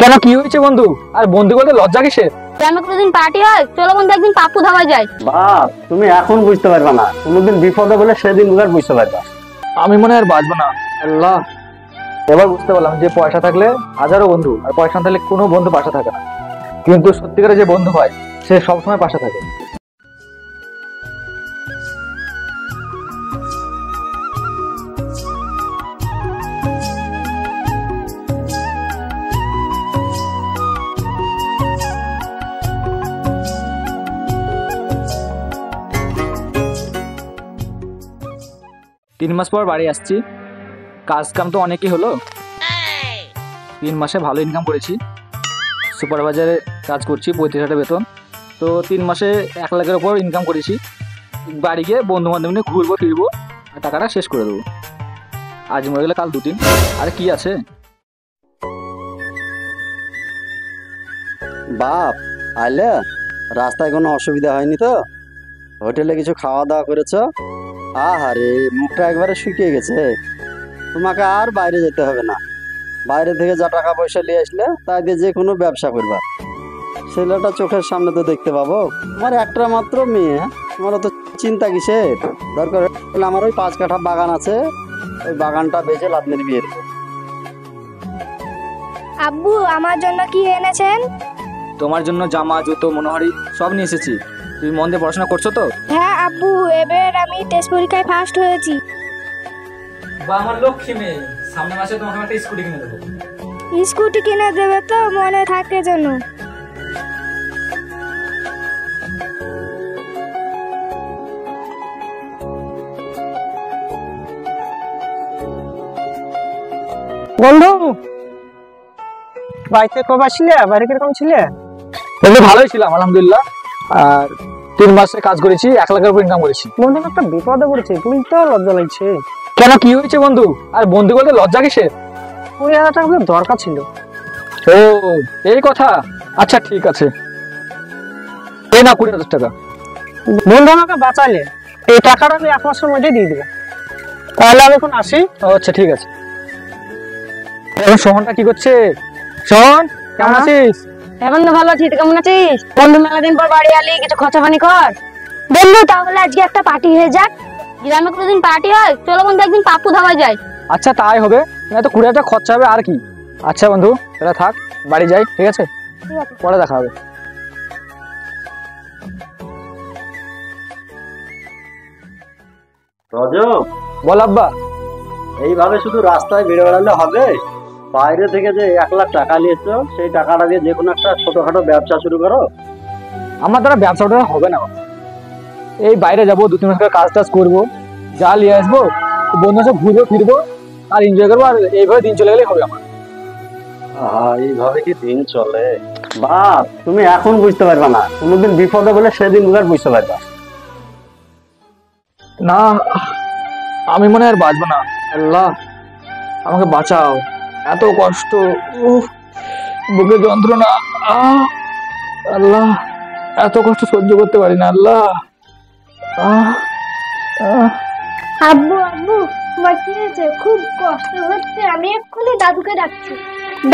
কেন কি হয়েছে বন্ধু? আর বন্ধু বলতে লজ্জা কিসের? গ্রামে কোনোদিন পার্টি হয়? চলো বন্ধু একদিন পাপ্পু ধাবায় যাই। বাপ, তুমি এখন বুঝতে পারবে না, কোনোদিন বিপদে বলে সেদিন বুঝতে পারবা। আমি মনে আর বাঁচবো না। আল্লাহ, এবার বুঝতে পারলাম যে পয়সা থাকলে হাজারো বন্ধু, আর পয়সা না থাকলে কোনো বন্ধু পাশে থাকে না। কিন্তু সত্যিকারের যে বন্ধু হয় সে সবসময় পাশে থাকে। তিন মাস পর বাড়ি আসছি। কাজ কাম তো অনেকই হলো। 3 মাসে ভালো ইনকাম করেছি। সুপারভাইজারে কাজ করছি, 35,000 বেতন। তো 3 মাসে 1 লাখের ওপর ইনকাম করেছি। বাড়ি গিয়ে বন্ধু বান্ধব নিয়ে ঘুরবো ফিরবো, আর টাকাটা শেষ করে দেবো। আজ মরে গেলে কাল 2 দিন, আর কি আছে। বাপ, আইলে রাস্তায় কোনো অসুবিধা হয়নি তো? হোটেলে কিছু খাওয়া দাওয়া করেছো? আহারে, মুখটা একবারে শুকিয়ে গেছে। তোমাকে আর বাইরে যেতে হবে না। বাইরে থেকে যা টাকা পয়সা নিয়ে আসলে তাই দিয়ে যে কোনো ব্যবসা করবা। ছেলেটা চোখের সামনে তো দেখতে পাবো। আমার একটা মাত্র মেয়ে, তোমার তো চিন্তা কিসের? দরকার হলে আমার ওই 5 কাঠা বাগান আছে, ওই বাগানটা বেচে লাদনের বিয়ে দেবো। আব্বু, আমার জন্য কি এনেছেন? তোমার জন্য জামা, জুতো, মনোহারি সব নিয়ে এসেছি। তুমি মন দিয়ে পড়াশোনা করছো তো? হ্যাঁ আব্বু, এবার আমি টেস্ট পরীক্ষায় ফার্স্ট হয়েছি। বা আমার লক্ষ্মী মেয়ে, সামনের মাসে তোমাকে একটা স্কুটি কিনে দেবো। স্কুটি কিনে দেবে তো? মনে থাকে যেন। বন্ধু, বাড়িতে কবে আসলে? বাড়ি কিরকম ছিলে? বন্ধু ভালোই ছিলাম আলহামদুলিল্লাহ। আর 3 মাসে কাজ করেছি, 1 লাখের উপর ইনকাম করেছি। বন্ধু, একটা বিপদে পড়েছে, তুমি তো লজ্জা লাগছে। কেন কি হয়েছে বন্ধু? আর বন্ধু বলতে লজ্জা কিসের? 20,000 টাকা দরকার ছিল। ও, এই কথা। আচ্ছা ঠিক আছে, এই না 20,000 টাকা। বন্ধু আমাকে বাঁচালে, এই টাকাটা আমি 1 মাসের মধ্যে দিয়ে দেবো। তাহলে আমি এখন আসি। আচ্ছা ঠিক আছে। এখন সোহনটা কি করছে? সোহন, কেমন আছিস? এখন তো ভালো আছি, তুই কেমন আছিস? বন্ধু, মেলা দিন পর বাড়ি আলি, কিছু খরচা পানি কর। বন্ধু, তাহলে আজকে একটা পার্টি হয়ে যাক। গ্রামে কোনোদিন পার্টি হয়? চলো বন্ধু একদিন পাপ্পু ধাবায় যাই। আচ্ছা তাই হবে, না তো 20,000 টাকা খরচা হবে আর কি। আচ্ছা বন্ধু, তাহলে থাক, বাড়ি যাই, ঠিক আছে? ঠিক আছে। পরে দেখা হবে। রজব, বল আব্বা। এইভাবে শুধু রাস্তায় বেড়ে বেড়ালে হবে? বাইরে থেকে যে 1 লাখ টাকা নিয়েছো, সেই টাকাটা দিয়ে যে কোনো একটা ছোটখাটো ব্যবসা শুরু করো। আমার দ্বারা ব্যবসাটা হবে না। এই বাইরে যাবো, 2-3 মাস কাজ টাজ করবো, যা নিয়ে আসবো, বন্ধুর সাথে ঘুরবো ফিরবো আর এনজয় করবো, আর এইভাবে দিন চলে গেলেই হবে আমার। এইভাবে কি দিন চলে? বাপ, তুমি এখন বুঝতে পারবে না, কোনোদিন বিপদে বলে সেদিন বুঝতে পারবা। না, আমি মনে আর বাঁচবো না। আল্লাহ, আমাকে বাঁচাও। এত কষ্ট, বুকে যন্ত্রণা। আল্লাহ, এত কষ্ট সহ্য করতে পারি না। আল্লাহ। আব্বু আব্বু, তোমার কি হয়েছে? খুব কষ্ট হচ্ছে, আমি এক্ষুনি দাদুকে ডাকছি।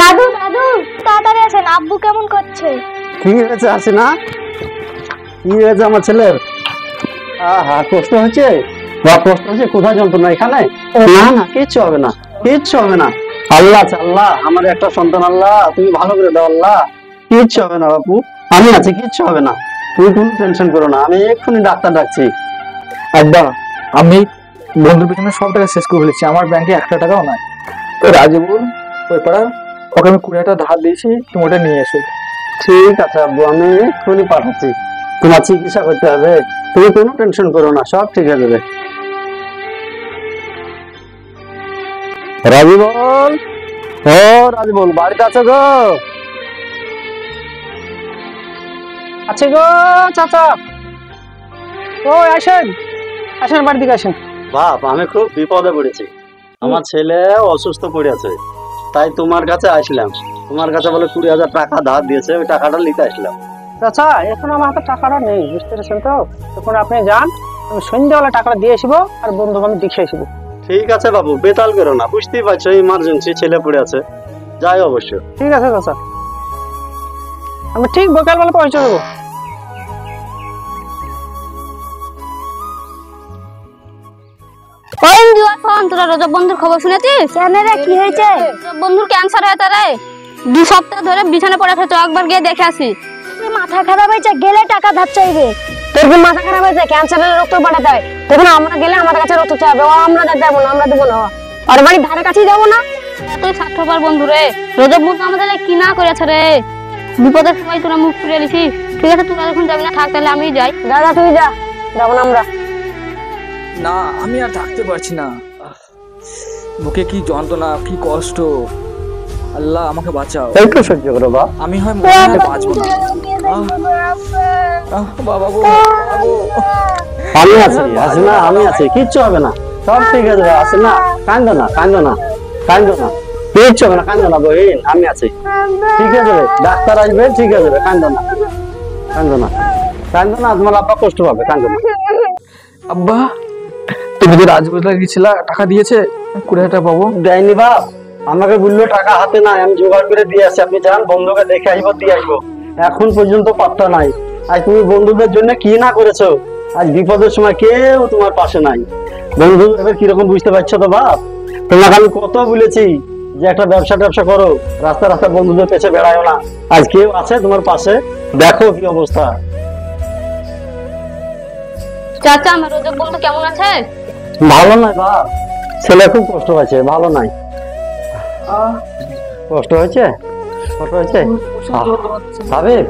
দাদু দাদু, তাড়াতাড়ি আসেন, আব্বু কেমন করছে? কি হয়েছে? আছে না? কি হয়েছে আমার ছেলের? কষ্ট হচ্ছে? বা কষ্ট হচ্ছে? কোথায় যন্ত্রণা? এখানে? না না, কিচ্ছু হবে না, কিচ্ছু হবে না। আল্লাহ আছে, আল্লাহ আমার একটা সন্তান, আল্লাহ তুমি ভালো করে দাও। আল্লাহ, কিচ্ছু হবে না বাপু, আমি আছি, কিচ্ছু হবে না। তুমি কোনো টেনশন করো না, আমি এক্ষুনি ডাক্তার ডাকছি। আব্বা, আমি বন্ধুর পিছনে সব টাকা শেষ করে ফেলেছি, আমার ব্যাংকে 1 টাকাও নাই। তো রাজীবুল ওই পাড়া, ওকে আমি 20,000 টাকা ধার দিয়েছি, তুমি ওটা নিয়ে এসো। ঠিক আছে আব্বু, আমি এক্ষুনি পাঠাচ্ছি। তোমার চিকিৎসা করতে হবে, তুমি কোনো টেনশন করো না, সব ঠিক হয়ে যাবে। রাজীবল, ও রাজীবল, বাড়িতে আছো গো? আছে গো চাচা। ও আসেন, আসেন, বাড়ির দিকে আসেন। বাপ, আমি খুব বিপদে পড়েছি, আমার ছেলে অসুস্থ পড়ে আছে, তাই তোমার কাছে আসলাম। তোমার কাছে বলে 20,000 টাকা ধার দিয়েছে, ওই টাকাটা নিতে আসলাম। চাচা, এখন আমার হাতে টাকাটা নেই, বুঝতে পারছেন তো? এখন আপনি যান, আমি সন্ধ্যাবেলা টাকাটা দিয়ে আসবো, আর বন্ধু আমি দেখে আসবো। ঠিক আছে বাবু, বেতাল করো না, বুঝতেই পারছো ইমার্জেন্সি, ছেলে পড়ে আছে, যাই অবশ্য। ঠিক আছে চাচা। আমি ঠিক বিকালবেলা পৌঁছে দেবো। ওই ফোন, তোরা রজব বন্ধুর খবর শুনেছিস? কেন রে, কি হয়েছে? রজব বন্ধুর ক্যান্সার হয়েছে রে, 2 সপ্তাহ ধরে বিছানা পড়ে আছে, একবার গিয়ে দেখে আসি। মাথা খারাপ হয়েছে, গেলে টাকা ধার চাইবে। তোর কি মাথা খারাপ হয়েছে? ক্যান্সারের রক্ত পাঠাতে হয়, তখন আমরা গেলে আমাদের কাছে রক্ত চাইবে, ও আমরা দেবো না, আমরা দেবো না, আর বাড়ির ধারে কাছেই যাবো না। তুই স্বার্থপর বন্ধু রে, রজব বন্ধু আমাদের কি না করেছে রে, বিপদের সময় তোরা মুখ ফিরে এলিছিস। ঠিক আছে, তোরা যখন যাবি না থাক, তাহলে আমি যাই। দাদা তুই যা, যাবো না আমরা। না, আমি আর থাকতে পারছি না। বুকে কি যন্ত্রণা, কি কষ্ট। আল্লাহ আমাকে বাঁচাও। একটু সহ্য করো বাপ। আমি হয় মনে হয় বাঁচবো না। বাবা গো, বাবা গো। আমি আছি, আছে না, আমি আছি, কিচ্ছু হবে না, সব ঠিক আছে, আছে না, কান্দো না, কান্দো না, কান্দো না, কিচ্ছু হবে না, কান্দো না বহিন, আমি আছি, ঠিক আছে, ডাক্তার আসবে, ঠিক আছে, কান্দো না, কান্দো না, কান্দো না, তোমার আব্বা কষ্ট পাবে, কান্দো না। আব্বা, তুমি যে রাজবাজার গেছিলা, টাকা দিয়েছে? 20,000 টাকা পাবো। দেয়নি বাপ, আমাকে বললো টাকা হাতে নাই, আমি জোগাড় করে দিয়ে আসি, আপনি যান বন্ধুকে দেখে আসবো, দিয়ে আসবো, এখন পর্যন্ত পাত্তা নাই। আজ তুমি বন্ধুদের জন্য কি না করেছো, আজ বিপদের সময় কেউ তোমার পাশে নাই। বন্ধু এবার কিরকম বুঝতে পারছো তো বাপ, তোমাকে আমি কত বলেছি যে একটা ব্যবসা করো, রাস্তা রাস্তা বন্ধুদের পেছে বেড়ায়ও না, আজ কেউ আছে তোমার পাশে, দেখো কি অবস্থা। চাচা, আমার রজব বন্ধু কেমন আছে? ভালো নাই বাপ, ছেলে খুব কষ্ট পাচ্ছে, ভালো নাই। কষ্ট হয়েছে, কষ্ট হয়েছে। সাবেক,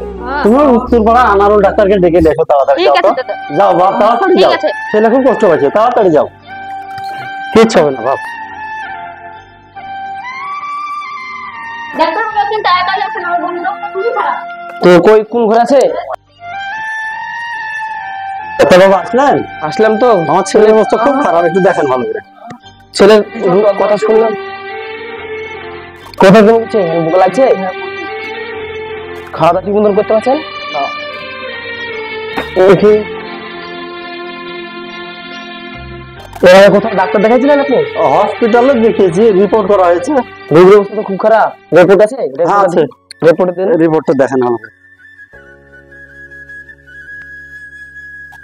তুমি উত্তর পাড়া আনারুল ডাক্তারকে ডেকে দেখো, তাড়াতাড়ি ঠিক যাও আছে তো। দাদা। যাও বাপ, তাড়াতাড়ি ঠিক যাও, আছে। ছেলে খুব কষ্ট পাচ্ছে, তাড়াতাড়ি যাও, কিচ্ছু হবে না বাপ। ডাক্তার বাবু একদিন তাড়াতাড়ি আসেন, আমার বন্ধুরা খুবই খারাপ। তো কই কোন ঘরে আছে? ডাক্তার বাবু আসলেন? আসলাম তো। আমার ছেলের অবস্থা খুব খারাপ, একটু দেখেন ভালো করে। ছেলের কথা শুনলাম, কথা কেমন হচ্ছে? বুক লাগছে? খাওয়া দাওয়া ঠিক মতন করতে পারছেন? দেখি কোথাও ডাক্তার দেখাইছিলেন আপনি? হসপিটালে দেখিয়েছি, রিপোর্ট করা হয়েছে। রোগীর অবস্থা তো খুব খারাপ। রিপোর্ট আছে? হ্যাঁ আছে, রিপোর্ট দেন। রিপোর্টটা দেখেন আমাকে।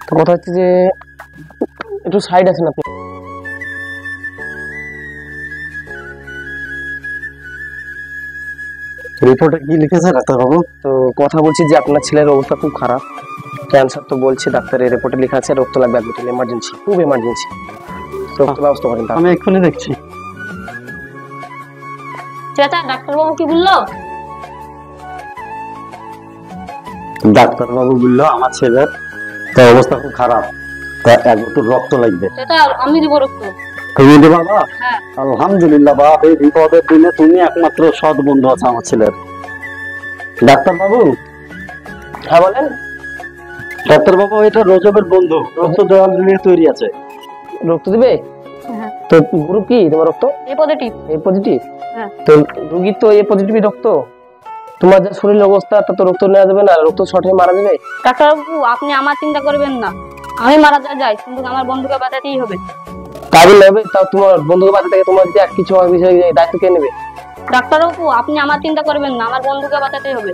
তো কথা হচ্ছে যে একটু সাইড আছেন আপনি। রিপোর্টে কি লিখেছে ডাক্তার বাবু? তো কথা বলছি যে আপনার ছেলের অবস্থা খুব খারাপ, ক্যান্সার তো বলছে ডাক্তারের রিপোর্টে লেখা আছে, রক্ত লাগবে একদম এমার্জেন্সি, খুব এমার্জেন্সি, রক্ত ব্যবস্থা করেন। আমি এক্ষুনি দেখছি। চাচা, ডাক্তার বাবু কি বললো? ডাক্তার বাবু বললো আমার ছেলের তো অবস্থা খুব খারাপ, তা 1 বোতল রক্ত লাগবে। চাচা, আমি দিব রক্ত। তুমি দেবা বাপ? হ্যাঁ। আলহামদুলিল্লাহ বাপ, এই বিপদের দিনে তুমি একমাত্র সৎ বন্ধু আছে আমার ছেলের। ডাক্তার বাবু। হ্যাঁ বলেন। ডাক্তার বাবু, এটা রজবের বন্ধু, রক্ত দেওয়ার নিয়ে তৈরি আছে। রক্ত দিবে? হ্যাঁ। তো গ্রুপ কি তোমার রক্ত? এ পজিটিভ। এ পজিটিভ? হ্যাঁ। তো রোগীর তো এ পজিটিভ রক্ত, তোমার যা শরীরের অবস্থা তা তো রক্ত নেওয়া যাবে না, রক্ত শর্ট হয়ে মারা যাবে। ডাক্তার বাবু, আপনি আমার চিন্তা করবেন না, আমি মারা যাই, কিন্তু আমার বন্ধুকে বাঁচাতেই হবে। তাই নেবে, তাও তোমার বন্ধুকে বাঁচাতে থেকে তোমার যদি কিছু বিষয়ে দায়িত্ব কে নেবে? ডাক্তার বাবু, আপনি আমার চিন্তা করবেন না, আমার বন্ধুকে বাঁচাতেই হবে।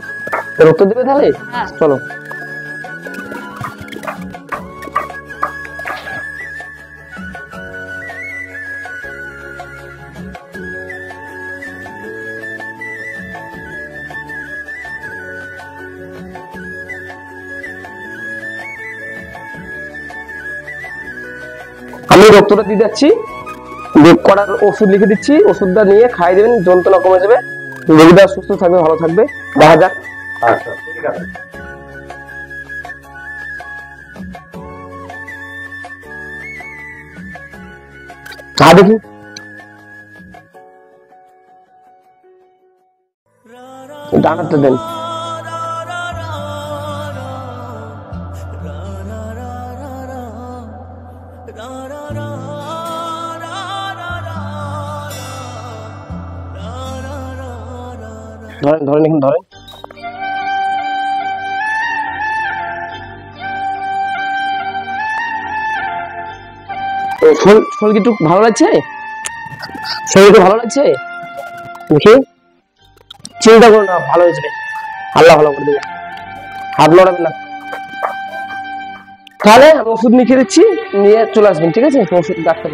রক্ত দিবে তাহলে? হ্যাঁ। চলো। আমি রক্তটা দিয়ে যাচ্ছি, করার ওষুধ লিখে দিচ্ছি, ওষুধটা নিয়ে খাই দেবেন, যন্ত্রণা কমে যাবে, রোগীটা সুস্থ থাকবে, ভালো থাকবে। দেখা যাক। আচ্ছা ঠিক আছে। চা দেখি। ডানারটা দেন। ধরেন ধরেন, এখন ধরেন। শরীর কি একটু ভালো লাগছে? শরীর ভালো লাগছে? দেখি, চিন্তা করো না, ভালো হয়ে যাবে। আল্লাহ ভালো করে দেবে, হাত লড়াবেন না। তাহলে আমি ওষুধ লিখে দিচ্ছি, নিয়ে চলে আসবেন, ঠিক আছে? ওষুধ ডাক্তার।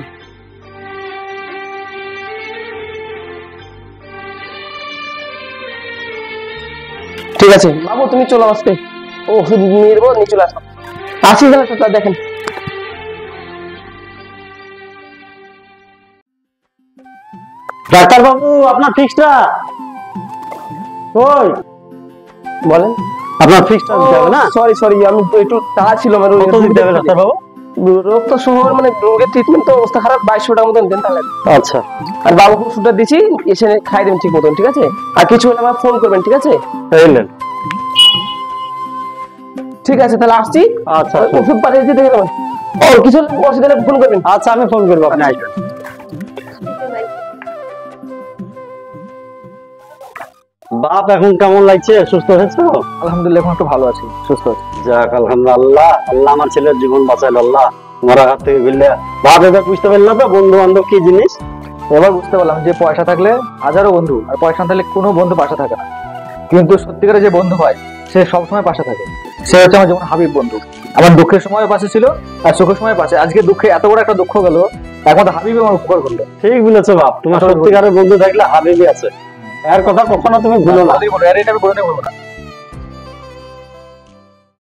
ঠিক আছে বাবু, তুমি চলো আসতে, ওষুধ নিয়ে দেবো, নিয়ে চলে আসো। আসি গেলে তো দেখেন। ডাক্তার বাবু, আপনার ফিক্সটা কই? বলেন। আপনার ফিক্সটা দিতে হবে না? সরি সরি, আমি তো একটু তাড়া ছিল আমার। কত দিতে হবে ডাক্তার বাবু? রোগ তো শুরু হওয়ার মানে রোগের ট্রিটমেন্ট তো অবস্থা খারাপ, 2200 টাকা মতন দেন তাহলে। আচ্ছা, আর বাবুকে ওষুধটা দিচ্ছি, এসে খাই দেবেন ঠিক মতন, ঠিক আছে? আর কিছু হলে আমার ফোন করবেন, ঠিক আছে? এই নেন। ঠিক আছে তাহলে আসছি। আচ্ছা, ওষুধ পাঠিয়ে দিতে গেলাম। ও কিছু হলে অসুবিধা হলে ফোন করবেন। আচ্ছা, আমি ফোন করবো, আপনি আসবেন। বাপ এখন কেমন লাগছে? সুস্থ হয়েছে? আলহামদুলিল্লাহ, এখন একটু ভালো আছি, সুস্থ আছি। যাক আলহামদুলিল্লাহ, আল্লাহ আমার ছেলের জীবন বাঁচাইল। আল্লাহ তোমার হাত থেকে ফিরলে বাপ এবার বুঝতে পারলাম তো বন্ধু বান্ধব কি জিনিস। এবার বুঝতে পারলাম যে পয়সা থাকলে হাজারো বন্ধু, আর পয়সা না থাকলে কোনো বন্ধু পাশে থাকে না। কিন্তু সত্যিকারের যে বন্ধু হয় সে সবসময় পাশে থাকে। সে হচ্ছে আমার যেমন হাবিব বন্ধু, আমার দুঃখের সময় পাশে ছিল আর সুখের সময় পাশে। আজকে দুঃখে এত বড় একটা দুঃখ গেল, একমাত্র হাবিবে আমার উপকার করলো। ঠিক বলেছো বাপ, তোমার সত্যিকারের বন্ধু থাকলে হাবিবি আছে, এর কথা কখনো তুমি ভুলো না। আর এটা আমি কোনোদিন বলবো না।